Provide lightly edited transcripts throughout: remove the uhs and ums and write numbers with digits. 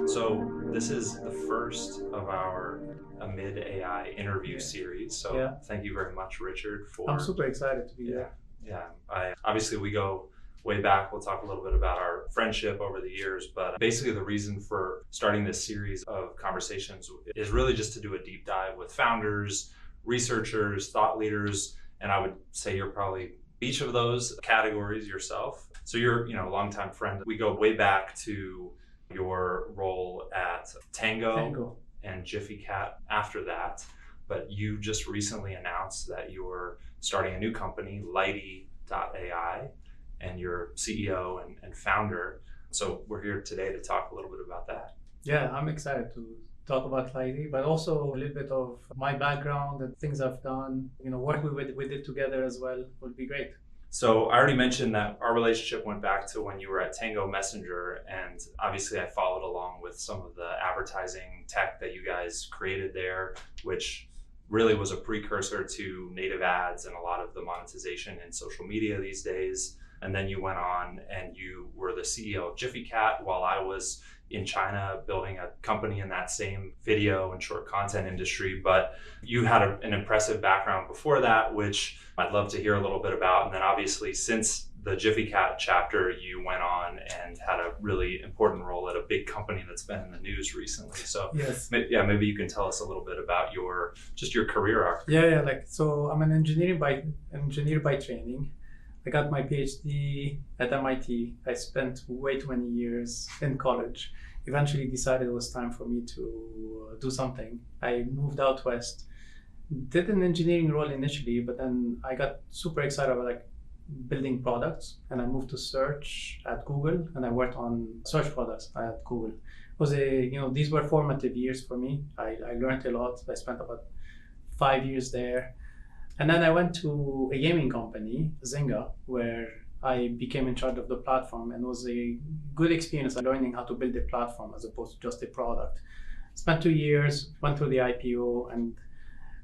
So this is the first of our Amid AI interview series. So Yeah. thank you very much, Richard, for I'm super excited to be yeah, here. yeah. I obviously we go way back. We'll talk a little bit about our friendship over the years, but basically the reason for starting this series of conversations is really just to do a deep dive with founders, researchers, thought leaders, and I would say you're probably each of those categories yourself. So you're, a longtime friend. We go way back to your role at Tango and Jiffy Cat after that. But you just recently announced that you're starting a new company, Lighty.ai, and you're CEO and founder. So we're here today to talk a little bit about that. Yeah, I'm excited to talk about Lighty, but also a little bit of my background and things I've done. Work we did together as well would be great. So I already mentioned that our relationship went back to when you were at Tango Messenger, and obviously I followed along with some of the advertising tech that you guys created there, which really was a precursor to native ads and a lot of the monetization in social media these days. And then you went on and you were the CEO of Jiffy Cat while I was in China building a company in that same video and short content industry. But you had an impressive background before that, which I'd love to hear a little bit about. And then obviously since the Jiffy Cat chapter, you went on and had a really important role at a big company that's been in the news recently. So yes, maybe you can tell us a little bit about your career arc. Yeah. So I'm an engineer by training. I got my PhD at MIT. I spent way too many years in college. Eventually decided it was time for me to do something. I moved out west, did an engineering role initially, but then I got super excited about building products, and I moved to search at Google, and I worked on search products at Google. It was these were formative years for me. I learned a lot. I spent about 5 years there. And then I went to a gaming company, Zynga, where I became in charge of the platform, and it was a good experience learning how to build a platform as opposed to just a product. Spent 2 years, went through the IPO, and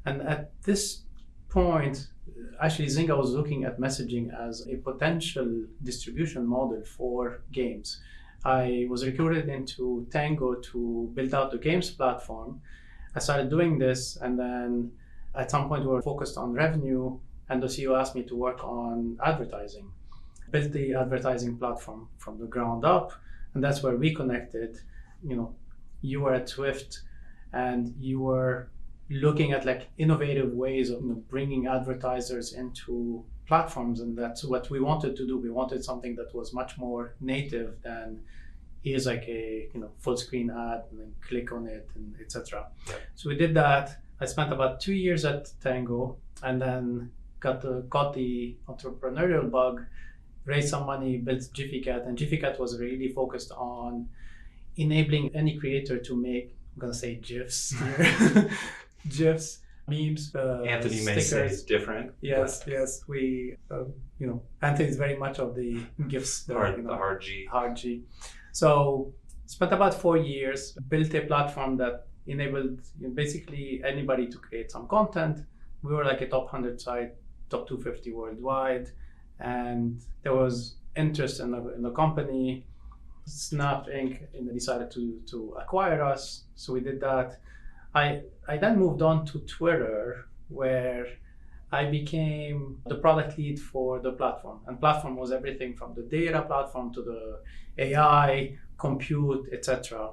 at this point, actually Zynga was looking at messaging as a potential distribution model for games. I was recruited into Tango to build out the games platform. I started doing this, and then at some point we were focused on revenue, and the CEO asked me to work on advertising. Built the advertising platform from the ground up, and that's where we connected. You were at Swift, and you were looking at innovative ways of bringing advertisers into platforms, and that's what we wanted to do. We wanted something that was much more native than here's a full screen ad and then click on it and etc. Yeah. So we did that. I spent about 2 years at Tango, and then got the entrepreneurial bug, raised some money, built Jiffy Cat, and Jiffy Cat was really focused on enabling any creator to make, I'm gonna say GIFs here, GIFs, memes, Anthony may say it's different. Yes. We, Anthony is very much of the GIFs, the hard G. Hard G. So spent about 4 years, built a platform that enabled basically anybody to create some content. We were a top 100 site, top 250 worldwide, and there was interest in the company. Snap Inc. decided to acquire us, so we did that. I then moved on to Twitter, where I became the product lead for the platform. And platform was everything from the data platform to the AI, compute, etc.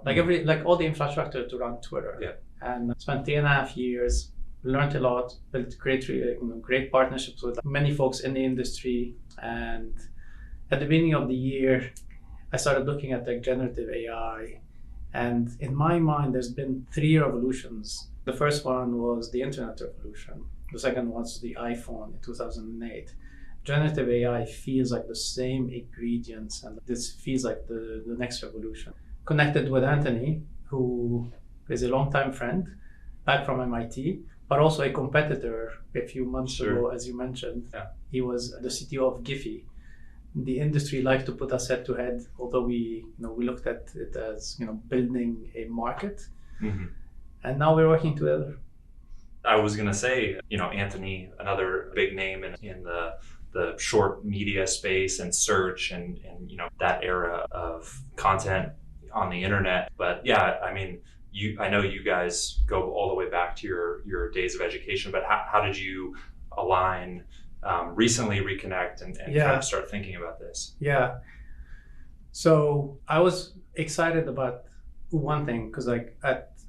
All the infrastructure to run Twitter. Yeah. And spent 3.5 years, learned a lot, built great partnerships with many folks in the industry. And at the beginning of the year, I started looking at generative AI. And in my mind, there's been 3 revolutions. The first one was the internet revolution. The second was the iPhone in 2008. Generative AI feels like the same ingredients, and this feels like the next revolution. Connected with Anthony, who is a longtime friend, back from MIT, but also a competitor a few months ago, as you mentioned. Yeah. He was the CTO of Giphy. The industry likes to put us head to head, although we looked at it as building a market. Mm-hmm. And now we're working together. I was going to say, Anthony, another big name in the short media space and search and that era of content on the internet. But yeah, I mean, I know you guys go all the way back to your days of education, but how did you align, recently reconnect and Yeah. kind of start thinking about this? Yeah. So I was excited about one thing because like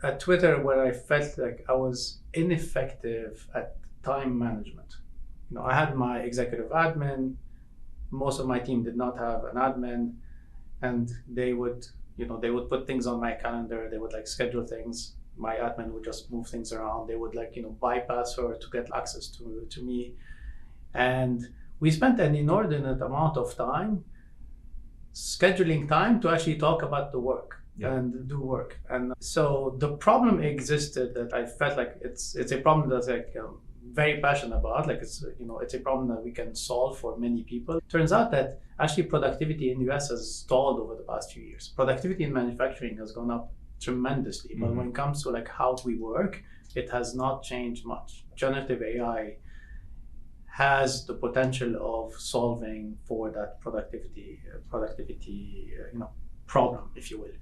at Twitter, where I felt like I was ineffective at time management. I had my executive admin. Most of my team did not have an admin, and they would put things on my calendar. They would like schedule things. My admin would just move things around. They would like bypass her to get access to me, and we spent an inordinate amount of time scheduling time to actually talk about the work. Yeah. And do work. And so the problem existed that I felt like it's a problem that's like very passionate about. Like it's a problem that we can solve for many people. Turns out that actually productivity in the US has stalled over the past few years. Productivity in manufacturing has gone up tremendously, but when it comes to like how we work, it has not changed much. Generative AI has the potential of solving for that productivity problem, if you will.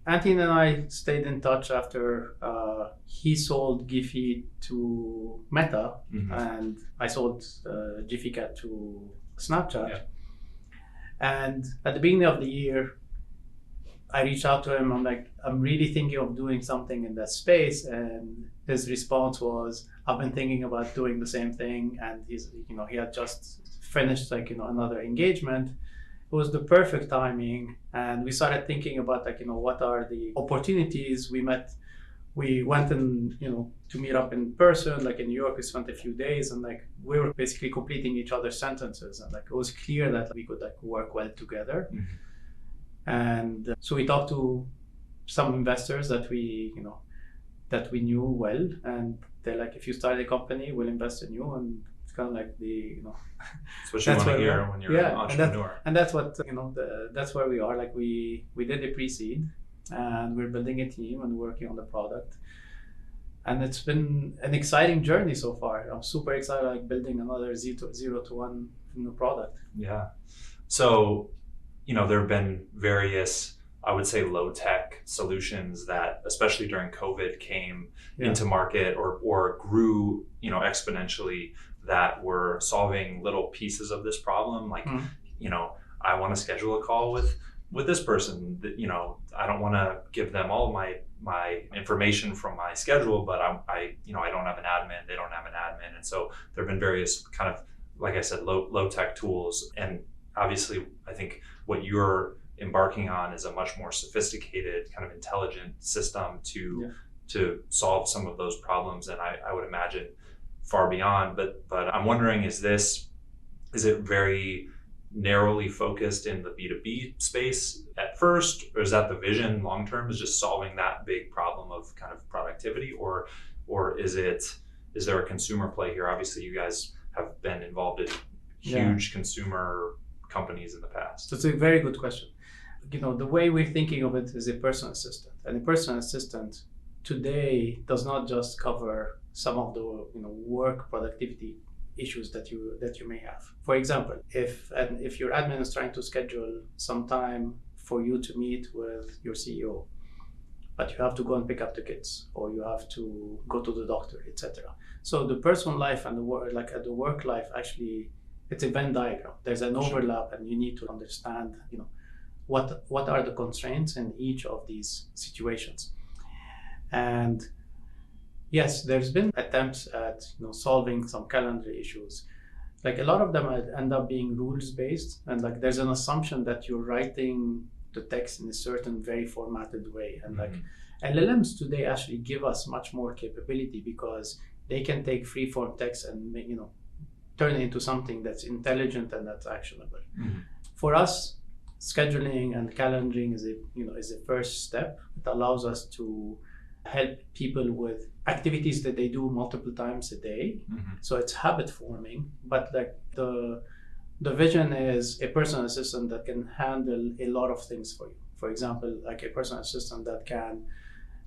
Anthony and I stayed in touch after he sold Giphy to Meta, and I sold GiphyCat to Snapchat. Yeah. And at the beginning of the year, I reached out to him. I'm like, I'm really thinking of doing something in that space. And his response was, I've been thinking about doing the same thing. And he had just finished another engagement. It was the perfect timing. And we started thinking about what are the opportunities. We went and, to meet up in person, like in New York, we spent a few days and we were basically completing each other's sentences. And it was clear that we could work well together. And so we talked to some investors that we knew well, and they're like, if you start a company, we'll invest in you. And it's kind of like It's what you want to hear when you're an entrepreneur. And that's what that's where we are. Like we did a pre-seed, and we're building a team and working on the product. And it's been an exciting journey so far. I'm super excited, building another 0 to 1 product. Yeah. So, there have been various, I would say, low-tech solutions that, especially during COVID, came into market or grew, exponentially, that were solving little pieces of this problem. Like, I want to schedule a call with this person. That, I don't want to give them all my information from my schedule, but I don't have an admin. They don't have an admin, and so there have been various kind of, like I said, low-tech tools. And obviously, I think what you're embarking on is a much more sophisticated, kind of intelligent system to solve some of those problems, and I would imagine far beyond. But I'm wondering, is it very narrowly focused in the B2B space at first, or is that the vision long term, is just solving that big problem of kind of productivity, or is there a consumer play here? Obviously, you guys have been involved in huge consumer companies in the past. So it's a very good question. The way we're thinking of it is a personal assistant, and a personal assistant today does not just cover some of the work productivity issues that you may have. For example, if your admin is trying to schedule some time for you to meet with your CEO, but you have to go and pick up the kids, or you have to go to the doctor, etc. So the personal life and the work life, actually, it's a Venn diagram. There's an overlap, and you need to understand, what are the constraints in each of these situations. And yes, there's been attempts at solving some calendar issues. Like a lot of them end up being rules based, and there's an assumption that you're writing the text in a certain very formatted way. And LLMs today actually give us much more capability, because they can take free form text and turn it into something that's intelligent and that's actionable. For us, scheduling and calendaring is a first step. It allows us to help people with activities that they do multiple times a day. So it's habit forming, but the vision is a personal assistant that can handle a lot of things for you. For example, a personal assistant that can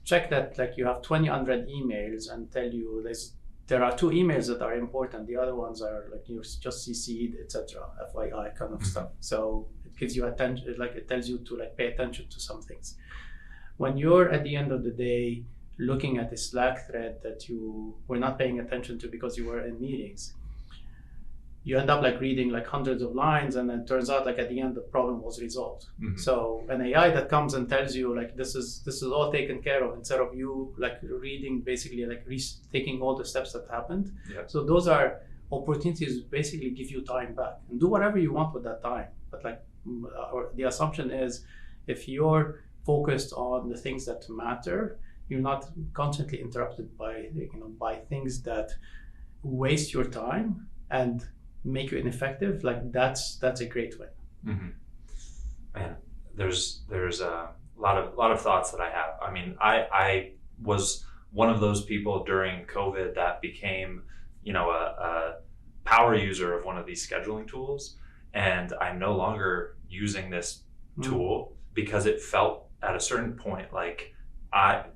check that you have 20 unread emails and tell you there's there are two emails that are important. The other ones are like you're just CC'd, etc. FYI kind of stuff. So it gives you attention, like it tells you to like pay attention to some things. When you're at the end of the day looking at a Slack thread that you were not paying attention to because you were in meetings, you end up like reading like hundreds of lines, and then it turns out like at the end the problem was resolved. So an AI that comes and tells you like this is all taken care of, instead of you like reading basically like taking all the steps that happened. So those are opportunities to basically give you time back and do whatever you want with that time. But like the assumption is if you're focused on the things that matter, you're not constantly interrupted by by things that waste your time and make you ineffective. Like that's a great win. Man, there's a lot of thoughts that I have. I mean, I was one of those people during COVID that became a power user of one of these scheduling tools, and I'm no longer using this tool because it felt at a certain point like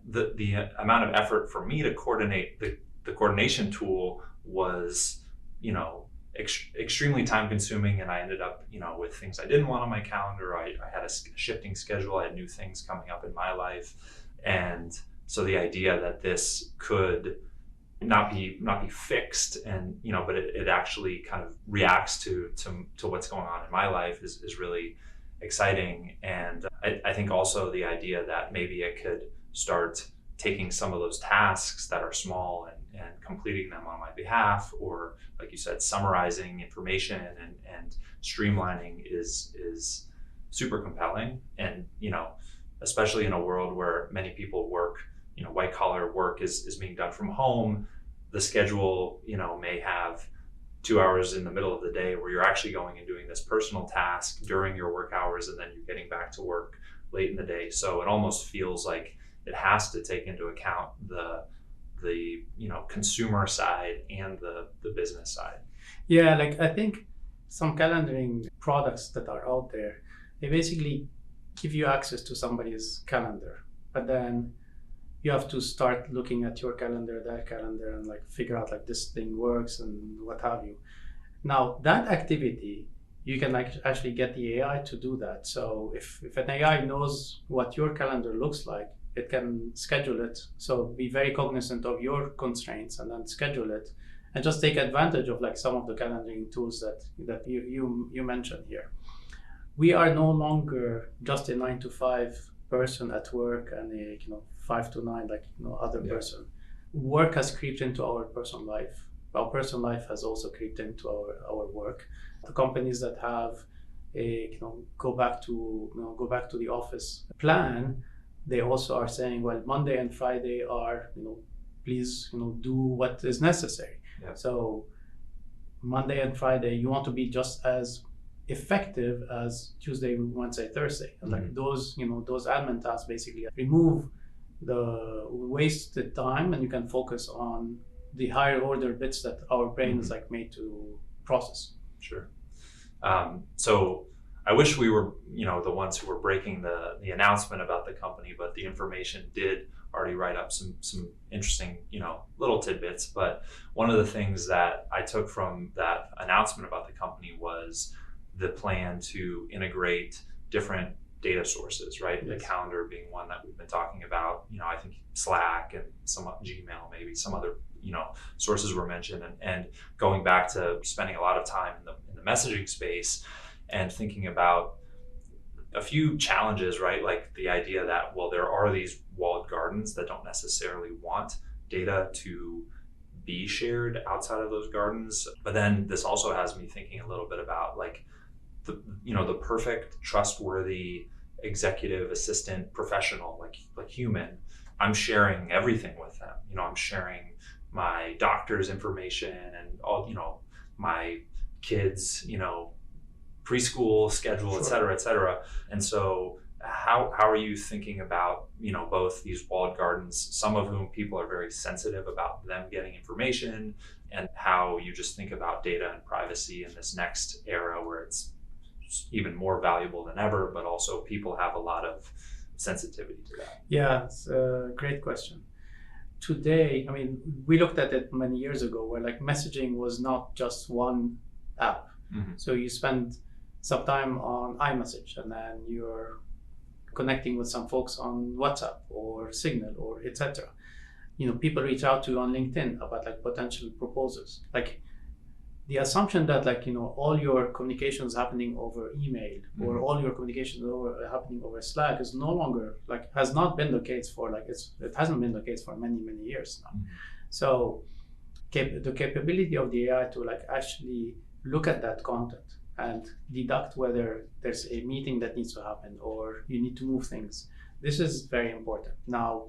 the amount of effort for me to coordinate the coordination tool was extremely time consuming, and I ended up with things I didn't want on my calendar. I had a shifting schedule. I had new things coming up in my life, and so the idea that this could not be fixed, and but it actually kind of reacts to what's going on in my life is really exciting. And I think also the idea that maybe it could start taking some of those tasks that are small and completing them on my behalf, or like you said, summarizing information and streamlining is super compelling. And especially in a world where many people work, white collar work is being done from home, the schedule may have 2 hours in the middle of the day where you're actually going and doing this personal task during your work hours, and then you're getting back to work late in the day. So it almost feels like it has to take into account the consumer side and the business side. Yeah, like I think some calendaring products that are out there, they basically give you access to somebody's calendar, but then you have to start looking at your calendar, their calendar, and like figure out like this thing works and what have you. Now that activity, you can like actually get the AI to do that. So if an AI knows what your calendar looks like, it can schedule it. So be very cognizant of your constraints and then schedule it, and just take advantage of like some of the calendaring tools that you mentioned here. We are no longer just a 9 to 5 person at work and a 5 to 9 like other person. Work has creeped into our personal life. Our personal life has also creeped into our work. The companies that have a go back to the office plan, they also are saying, well, Monday and Friday are please do what is necessary. So Monday and Friday you want to be just as effective as Tuesday, Wednesday, Thursday. And like those those admin tasks basically remove the wasted time, and you can focus on the higher order bits that our brain is like made to process. Sure. So I wish we were, the ones who were breaking the announcement about the company, but the information did already write up some interesting, little tidbits. But one of the things that I took from that announcement about the company was the plan to integrate different data sources, right? Yes. The calendar being one that we've been talking about. I think Slack and some Gmail, maybe some other, sources were mentioned, and going back to spending a lot of time in the messaging space and thinking about a few challenges, right? Like the idea that, well, there are these walled gardens that don't necessarily want data to be shared outside of those gardens. But then this also has me thinking a little bit about like the perfect, trustworthy executive assistant professional, like human. I'm sharing everything with them. I'm sharing my doctor's information and all, my kids, preschool schedule, sure. et cetera. And so how are you thinking about, both these walled gardens, some of whom people are very sensitive about them getting information, and how you just think about data and privacy in this next era where it's even more valuable than ever, but also people have a lot of sensitivity to that? Yeah, it's a great question. today, I mean, we looked at it many years ago where like messaging was not just one app. So you spend some time on iMessage and then you're connecting with some folks on WhatsApp or Signal or etc. People reach out to you on LinkedIn about like potential proposals. Like the assumption that like all your communications happening over email or all your communications happening over Slack is no longer like has not been the case for like it hasn't been the case for many years now. So the capability of the AI to like actually look at that content and deduct whether there's a meeting that needs to happen or you need to move things, this is very important. Now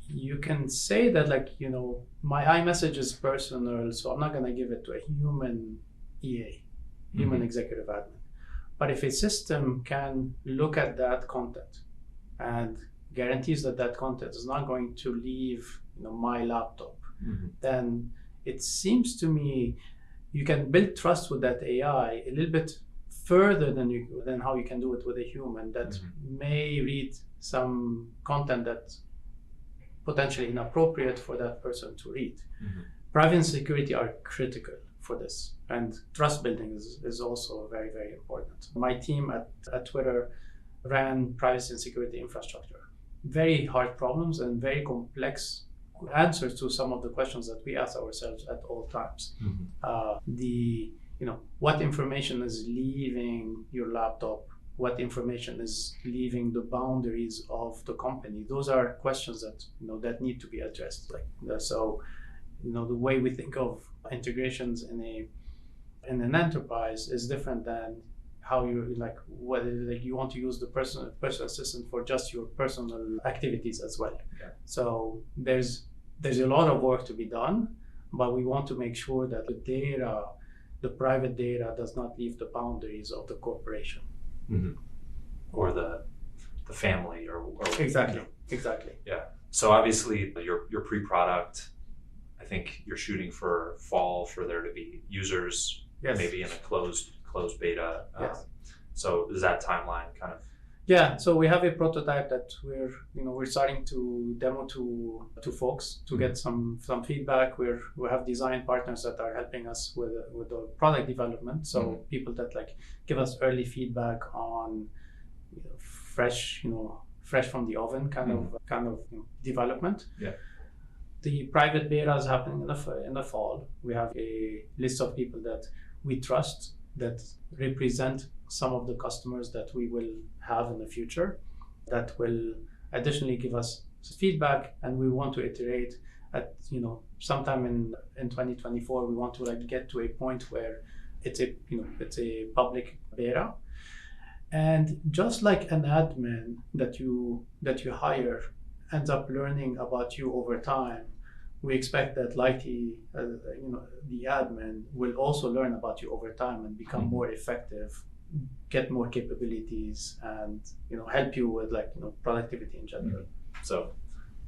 you can say that like my iMessage is personal, so I'm not going to give it to a human EA, human executive admin. But if a system can look at that content and guarantees that that content is not going to leave my laptop, then it seems to me you can build trust with that AI a little bit further than how you can do it with a human that may read some content that potentially inappropriate for that person to read. Privacy and security are critical for this, and trust building is also very, very important. My team at Twitter ran privacy and security infrastructure. Very hard problems and very complex answers to some of the questions that we ask ourselves at all times. What information is leaving your laptop? What information is leaving the boundaries of the company? Those are questions that that need to be addressed. So, the way we think of integrations in an enterprise is different than how you whether you want to use the personal assistant for just your personal activities as well. So there's a lot of work to be done, but we want to make sure that the private data does not leave the boundaries of the corporation. Or the family or exactly. Yeah. So obviously your pre-product, I think you're shooting for fall for there to be users, maybe in a closed beta. So is that timeline kind of? Yeah. So we have a prototype that we're starting to demo to folks to get some feedback. We have design partners that are helping us with the product development. So people that give us early feedback on fresh from the oven kind of development. The private beta is happening in the fall. We have a list of people that we trust that represent some of the customers that we will have in the future that will additionally give us feedback, and we want to iterate at sometime in 2024. We want to get to a point where it's a public beta, and just like an admin that you hire ends up learning about you over time, we expect that likely the admin will also learn about you over time and become more effective, get more capabilities, and help you with productivity in general. So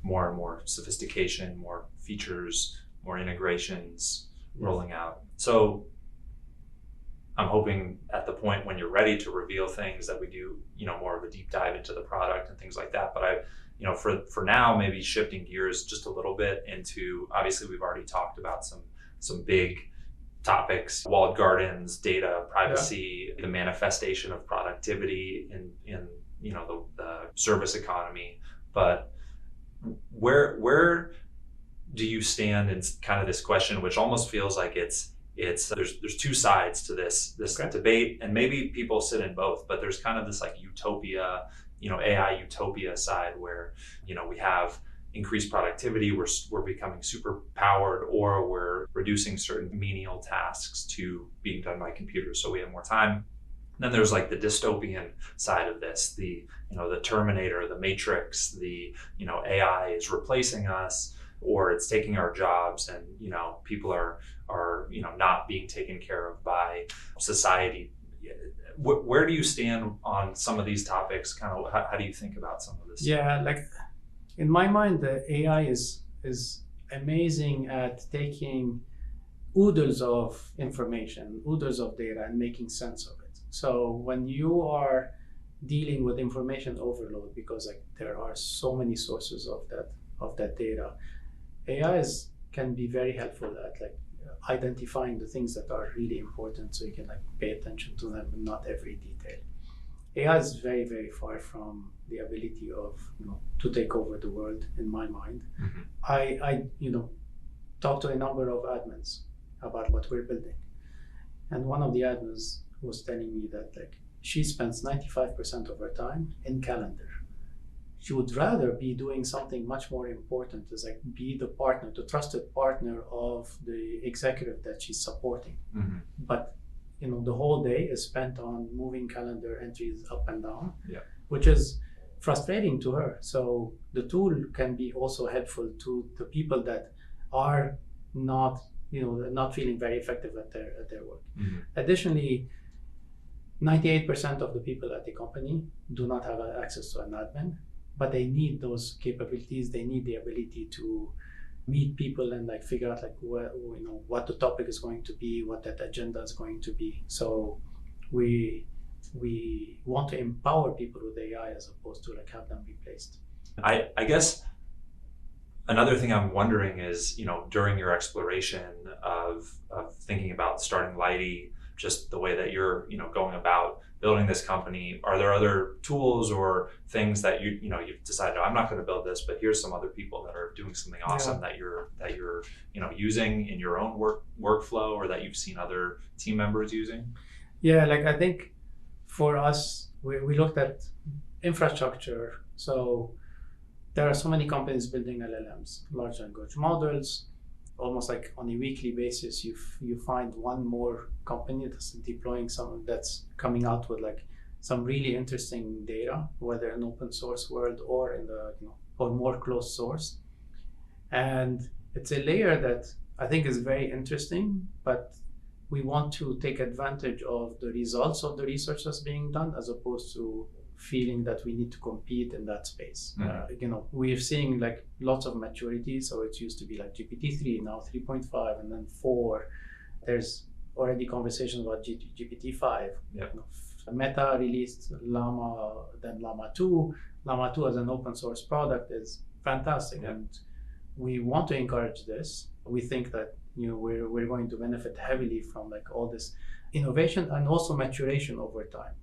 more and more sophistication, more features, more integrations rolling out. So I'm hoping at the point when you're ready to reveal things that we do more of a deep dive into the product and things like that. But for now, maybe shifting gears just a little bit into, obviously we've already talked about some big topics: walled gardens, data privacy, the manifestation of productivity in the service economy. But where do you stand in kind of this question, which almost feels like there's two sides to this debate, and maybe people sit in both, but there's kind of this utopia, AI utopia side where we have increased productivity, we're becoming super powered, or we're reducing certain menial tasks to being done by computers, so we have more time. And then there's the dystopian side of this, the Terminator, the Matrix, the AI is replacing us, or it's taking our jobs, and people are not being taken care of by society. Where do you stand on some of these topics? Kind of how do you think about some of this? Yeah, in my mind, the AI is amazing at taking oodles of information, oodles of data, and making sense of it. So when you are dealing with information overload, because there are so many sources of that data. AI can be very helpful at like identifying the things that are really important, so you can like pay attention to them, and not every detail. AI is very, very far from the ability of to take over the world. In my mind, I talked to a number of admins about what we're building, and one of the admins was telling me that like she spends 95% of her time in calendar. She would rather be doing something much more important, is like be the partner, the trusted partner of the executive that she's supporting. But the whole day is spent on moving calendar entries up and down, which is frustrating to her. So the tool can be also helpful to the people that are not feeling very effective at their work. Additionally, 98% of the people at the company do not have access to an admin, but they need those capabilities. They need the ability to meet people and like figure out like what the topic is going to be, what that agenda is going to be. So we want to empower people with AI as opposed to like have them replaced. I guess another thing I'm wondering is, during your exploration of thinking about starting Lighty, just the way that you're, going about building this company, are there other tools or things that you've decided, I'm not going to build this, but here's some other people that are doing something awesome that you're using in your own workflow, or that you've seen other team members using? Yeah, like I think for us, we looked at infrastructure. So there are so many companies building LLMs, large language models. Almost like on a weekly basis, you find one more company that's deploying that's coming out with like some really interesting data, whether in open source world or in the or more closed source. And it's a layer that I think is very interesting, but we want to take advantage of the results of the research that's being done, as opposed to feeling that we need to compete in that space. We're seeing like lots of maturity. So it used to be like GPT-3, now 3.5, and then 4. There's already conversations about GPT-5. Meta released Llama, then Llama 2. Llama 2 as an open source product is fantastic, and we want to encourage this. We think that we're going to benefit heavily from like all this innovation and also maturation over time.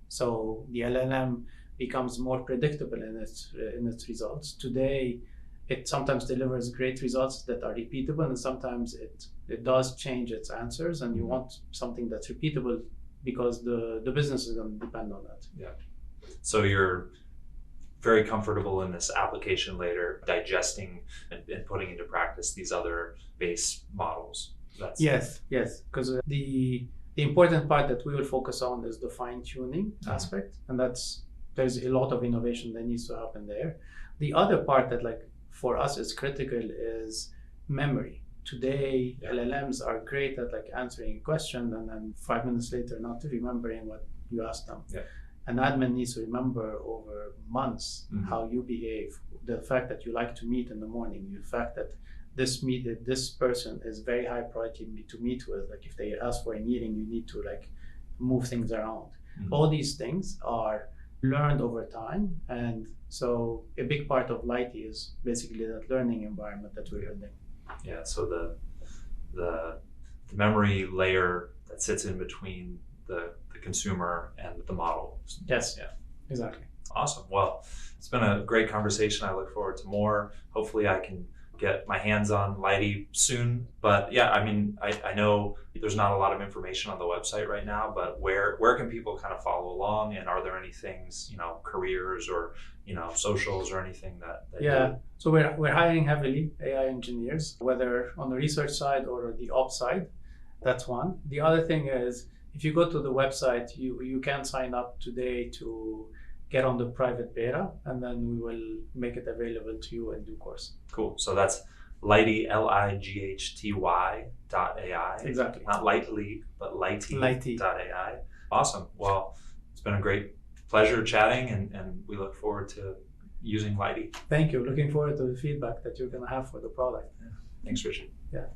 So the LLM becomes more predictable in its results. Today, it sometimes delivers great results that are repeatable, and sometimes it does change its answers, and you want something that's repeatable because the business is going to depend on that. So you're very comfortable in this application layer, digesting and putting into practice these other base models. Yes, because the important part that we will focus on is the fine-tuning aspect, and there's a lot of innovation that needs to happen there. The other part that like for us is critical is memory. Today, LLMs are great at like answering a question and then 5 minutes later not remembering what you asked them. An admin needs to remember over months how you behave, the fact that you like to meet in the morning, the fact that this person is very high priority to meet with. Like if they ask for a meeting, you need to like move things around. All these things are learned over time, and so a big part of Lighty is basically that learning environment that we're building. So the memory layer that sits in between the consumer and the model. Yes. Exactly. Awesome. Well, it's been a great conversation. I look forward to more. Hopefully I can get my hands on Lighty soon. But I know there's not a lot of information on the website right now, but where can people kind of follow along, and are there any things, careers or, socials or anything that So we're hiring heavily AI engineers, whether on the research side or the ops side. That's one. The other thing is, if you go to the website, you can sign up today to get on the private beta, and then we will make it available to you in due course. Cool. So that's Lighty, LIGHTY.ai. Exactly. Not lightly, but Lighty. .ai. Awesome. Well, it's been a great pleasure chatting, and we look forward to using Lighty. Thank you. Looking forward to the feedback that you're going to have for the product. Thanks, Richard. Yeah.